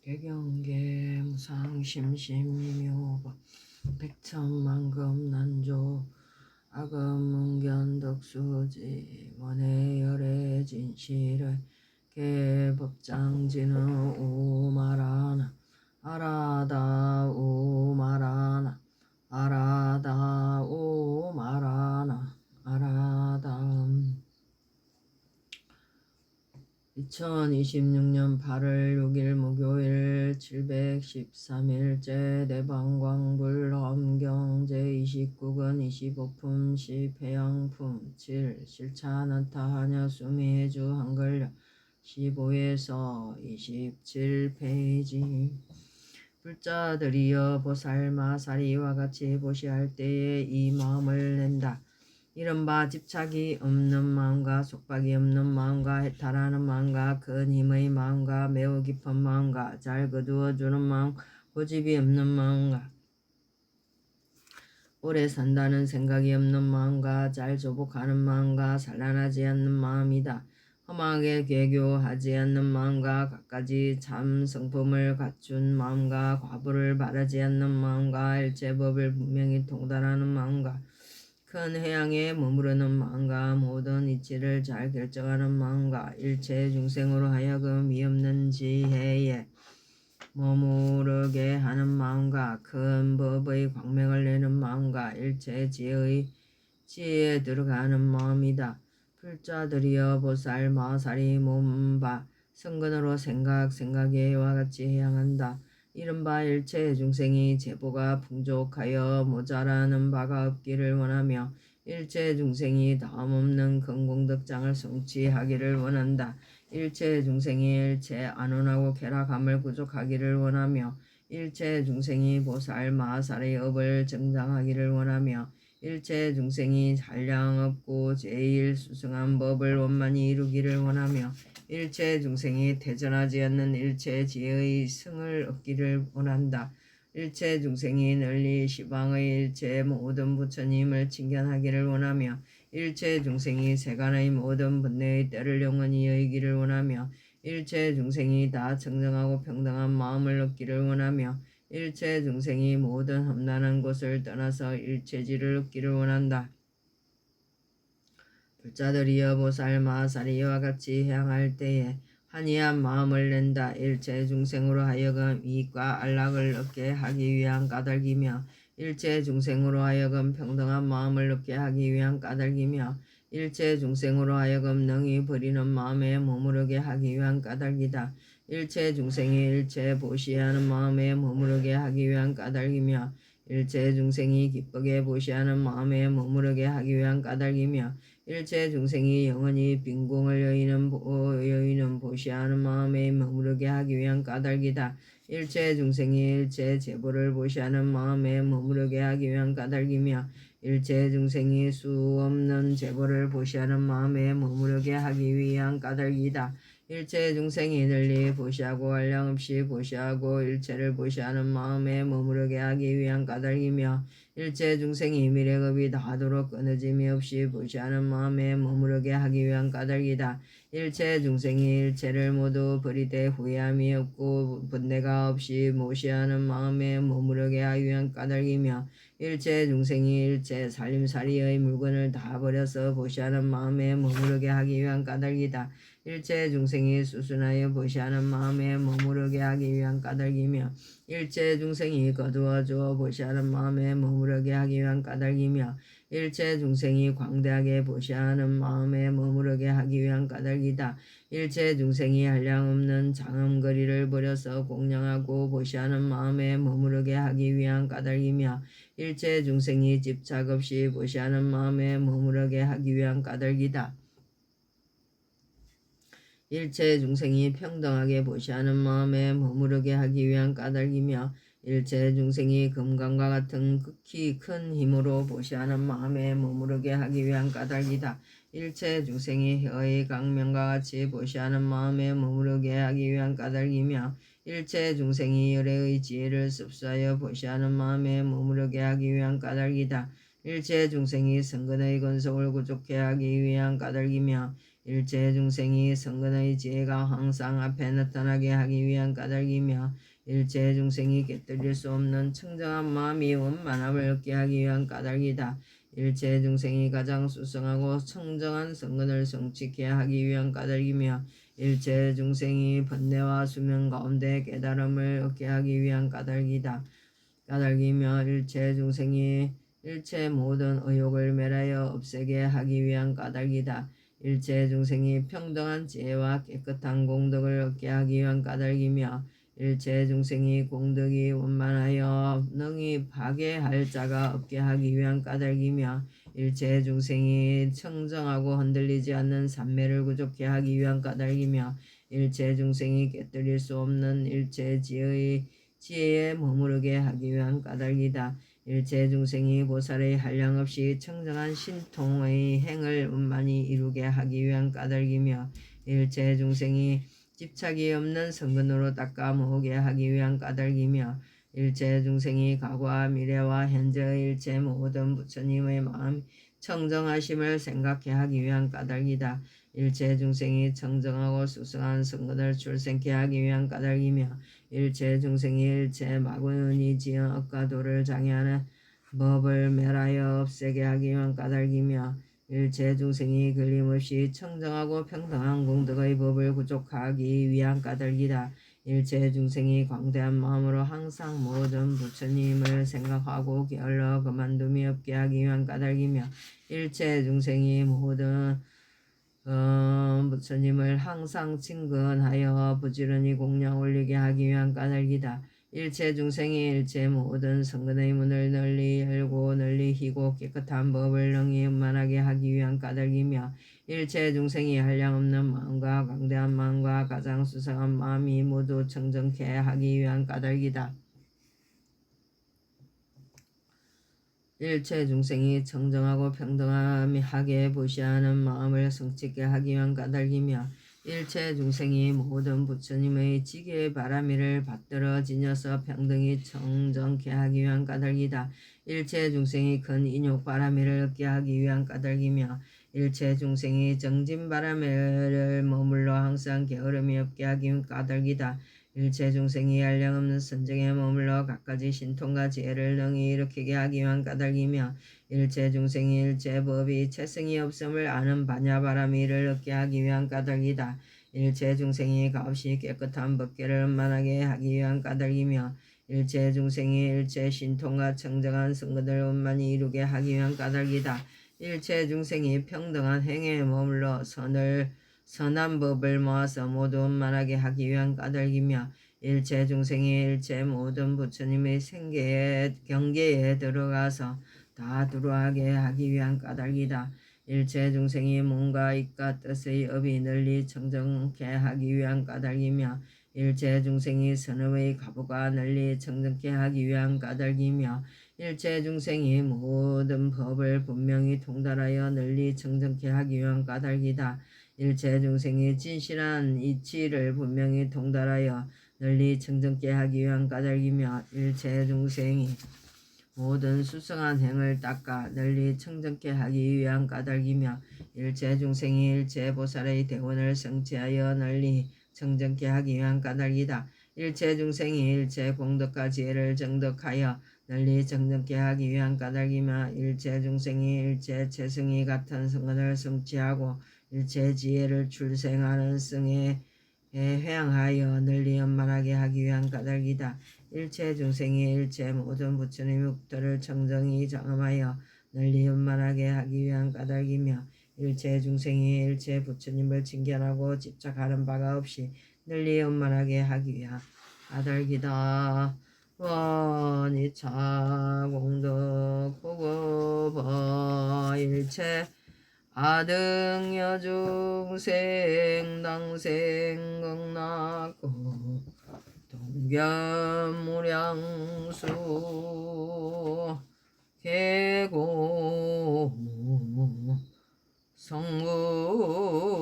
개경계 무상심심미묘법 백천만금난조 아금문견덕수지 원해열의 진실을 개법장지는 우마라나 아라다 우마라나 아라다 우마라나 아라다 2026년 8월 6일 목요일 713일째 대방광불 엄경 제29근 25품 10 해양품 7 실차나타 하냐 수미해주 한글력 15에서 27페이지 불자들이여 보살마사리와 같이 보시할 때에 이 마음을 낸다. 이른바 집착이 없는 마음과 속박이 없는 마음과 해탈하는 마음과 큰 힘의 마음과 매우 깊은 마음과 잘 거두어주는 마음, 고집이 없는 마음과 오래 산다는 생각이 없는 마음과 잘 조복하는 마음과 산란하지 않는 마음이다. 험하게 개교하지 않는 마음과 갖가지 참 성품을 갖춘 마음과 과부를 바라지 않는 마음과 일체법을 분명히 통달하는 마음과 큰 해양에 머무르는 마음과 모든 이치를 잘 결정하는 마음과 일체 중생으로 하여금 위없는 지혜에 머무르게 하는 마음과 큰 법의 광명을 내는 마음과 일체 지혜의 지혜에 들어가는 마음이다. 불자들이여 보살 마살이 몸바 성근으로 생각에 이와 같이 향한다. 이른바 일체 중생이 제보가 풍족하여 모자라는 바가 없기를 원하며 일체 중생이 다음없는 근공덕장을 성취하기를 원한다. 일체 중생이 일체 안온하고 쾌락함을 구족하기를 원하며 일체 중생이 보살 마살의 업을 정장하기를 원하며 일체 중생이 한량없고 제일 수승한 법을 원만히 이루기를 원하며 일체 중생이 태전하지 않는 일체 지혜의 승을 얻기를 원한다. 일체 중생이 널리 시방의 일체 모든 부처님을 칭견하기를 원하며 일체 중생이 세간의 모든 번뇌의 때를 영원히 여의기를 원하며 일체 중생이 다 정정하고 평등한 마음을 얻기를 원하며 일체 중생이 모든 험난한 곳을 떠나서 일체지를 얻기를 원한다. 불자들이여 보살 마사리와 같이 향할 때에 환희한 마음을 낸다. 일체 중생으로 하여금 이익과 안락을 얻게 하기 위한 까닭이며 일체 중생으로 하여금 평등한 마음을 얻게 하기 위한 까닭이며 일체 중생으로 하여금 능히 버리는 마음에 머무르게 하기 위한 까닭이다. 일체 중생이 일체 보시하는 마음에 머무르게 하기 위한 까닭이며 일체 중생이 기쁘게 보시하는 마음에 머무르게 하기 위한 까닭이며 일체 중생이 영원히 빈궁을 여의는 보시하는 마음에 머무르게 하기 위한 까닭이다. 일체 중생이 일체 제보를 보시하는 마음에 머무르게 하기 위한 까닭이며 일체 중생이 수 없는 제보를 보시하는 마음에 머무르게 하기 위한 까닭이다. 일체 중생이 널리 보시하고 한량없이 보시하고 일체를 보시하는 마음에 머무르게 하기 위한 까닭이며 일체 중생이 미래급이 다하도록 끊어짐이 없이 보시하는 마음에 머무르게 하기 위한 까닭이다. 일체 중생이 일체를 모두 버리되 후회함이 없고 번뇌가 없이 모시하는 마음에 머무르게 하기 위한 까닭이며 일체 중생이 일체 살림살이의 물건을 다 버려서 보시하는 마음에 머무르게 하기 위한 까닭이다. 일체 중생이 수순하여 보시하는 마음에 머무르게 하기 위한 까닭이며 일체 중생이 거두어 주어 보시하는 마음에 머무르게 하기 위한 까닭이며 일체 중생이 광대하게 보시하는 마음에 머무르게 하기 위한 까닭이다. 일체 중생이 한량없는 장엄거리를 버려서 공양하고 보시하는 마음에 머무르게 하기 위한 까닭이며 일체 중생이 집착 없이 보시하는 마음에 머무르게 하기 위한 까닭이다. 일체 중생이 평등하게 보시하는 마음에 머무르게 하기 위한 까닭이며 일체 중생이 금강과 같은 극히 큰 힘으로 보시하는 마음에 머무르게 하기 위한 까닭이다. 일체 중생이 혀의 강명과 같이 보시하는 마음에 머무르게 하기 위한 까닭이며 일체 중생이 열애의 지혜를 습수하여 보시하는 마음에 머무르게 하기 위한 까닭이다. 일체 중생이 성근의 근성을 구족해 하기 위한 까닭이며 일체 중생이 성근의 지혜가 항상 앞에 나타나게 하기 위한 까닭이며 일체 중생이 꿰뚫릴 수 없는 청정한 마음이 원만함을 얻게 하기 위한 까닭이다. 일체 중생이 가장 수성하고 청정한 성근을 성취케 하기 위한 까닭이며 일체 중생이 번뇌와 수면 가운데 깨달음을 얻게 하기 위한 까닭이다. 까닭이며 일체 중생이 일체 모든 의욕을 멸하여 없애게 하기 위한 까닭이다. 일체 중생이 평등한 지혜와 깨끗한 공덕을 얻게 하기 위한 까닭이며 일체 중생이 공덕이 원만하여 능히 파괴할 자가 없게 하기 위한 까닭이며 일체 중생이 청정하고 흔들리지 않는 삼매를 구족케 하기 위한 까닭이며 일체 중생이 깨뜨릴 수 없는 일체 지혜에 머무르게 하기 위한 까닭이다. 일체 중생이 보살의 한량없이 청정한 신통의 행을 원만히 이루게 하기 위한 까닭이며 일체 중생이 집착이 없는 성근으로 닦아 모으게 하기 위한 까닭이며 일체 중생이 과거와 미래와 현재의 일체 모든 부처님의 마음 청정하심을 생각해 하기 위한 까닭이다. 일체 중생이 청정하고 수승한 성근을 출생케 하기 위한 까닭이며 일체 중생이 일체 마구니 지은 억과 도를 장애하는 법을 멸하여 없애게 하기 위한 까닭이며 일체 중생이 걸림없이 청정하고 평등한 공덕의 법을 구족하기 위한 까닭이다. 일체 중생이 광대한 마음으로 항상 모든 부처님을 생각하고 게을러 그만둠이 없게 하기 위한 까닭이며 일체 중생이 모든 부처님을 항상 친근하여 부지런히 공양 올리게 하기 위한 까닭이다. 일체 중생이 일체 모든 성근의 문을 널리 열고 널리 희고 깨끗한 법을 능히 원만하게 하기 위한 까닭이며 일체 중생이 한량없는 마음과 강대한 마음과 가장 수상한 마음이 모두 청정케 하기 위한 까닭이다. 일체 중생이 청정하고 평등하게 보시하는 마음을 성취케 하기 위한 까닭이며 일체 중생이 모든 부처님의 지계의 바라미를 받들어 지녀서 평등히 청정케 하기 위한 까닭이다. 일체 중생이 큰 인욕 바라미를 얻게 하기 위한 까닭이며 일체 중생이 정진 바라미를 머물러 항상 게으름이 없게 하기 위한 까닭이다. 일체 중생이 한량없는 선정에 머물러 갖가지 신통과 지혜를 능히 일으키게 하기 위한 까닭이며 일체 중생이 일체 법이 체성이 없음을 아는 반야바라미를 얻게 하기 위한 까닭이다. 일체 중생이 값이 깨끗한 법계를 원만하게 하기 위한 까닭이며 일체 중생이 일체 신통과 청정한 성근을 원만히 이루게 하기 위한 까닭이다. 일체 중생이 평등한 행에 머물러 선한 법을 모아서 모두 원만하게 하기 위한 까닭이며 일체 중생이 일체 모든 부처님의 경계에 들어가서 다 두루하게 하기 위한 까닭이다. 일체 중생이 몸과 입과 뜻의 업이 널리 청정케 하기 위한 까닭이며 일체 중생이 선업의 가부가 널리 청정케 하기 위한 까닭이며 일체 중생이 모든 법을 분명히 통달하여 널리 청정케 하기 위한 까닭이다. 일체 중생이 진실한 이치를 분명히 통달하여 널리 청정케 하기 위한 까닭이며 일체 중생이 모든 수성한 행을 닦아 널리 청정케 하기 위한 까닭이며 일체 중생이 일체 보살의 대원을 성취하여 널리 청정케 하기 위한 까닭이다. 일체 중생이 일체 공덕과 지혜를 정덕하여 널리 청정케 하기 위한 까닭이며 일체 중생이 일체 체승이 같은 성근을 성취하고 일체 지혜를 출생하는 성에 회항하여 널리 원만하게 하기 위한 까닭이다. 일체 중생이 일체 모든 부처님의 육도를 청정히 장엄하여 널리 원만하게 하기 위한 까닭이며 일체 중생이 일체 부처님을 칭견하고 집착하는 바가 없이 널리 원만하게 하기 위한 까닭이다. 원이차 공덕 보고버 일체 아등 여중생 당생 극락고 동견무량수 계고 성구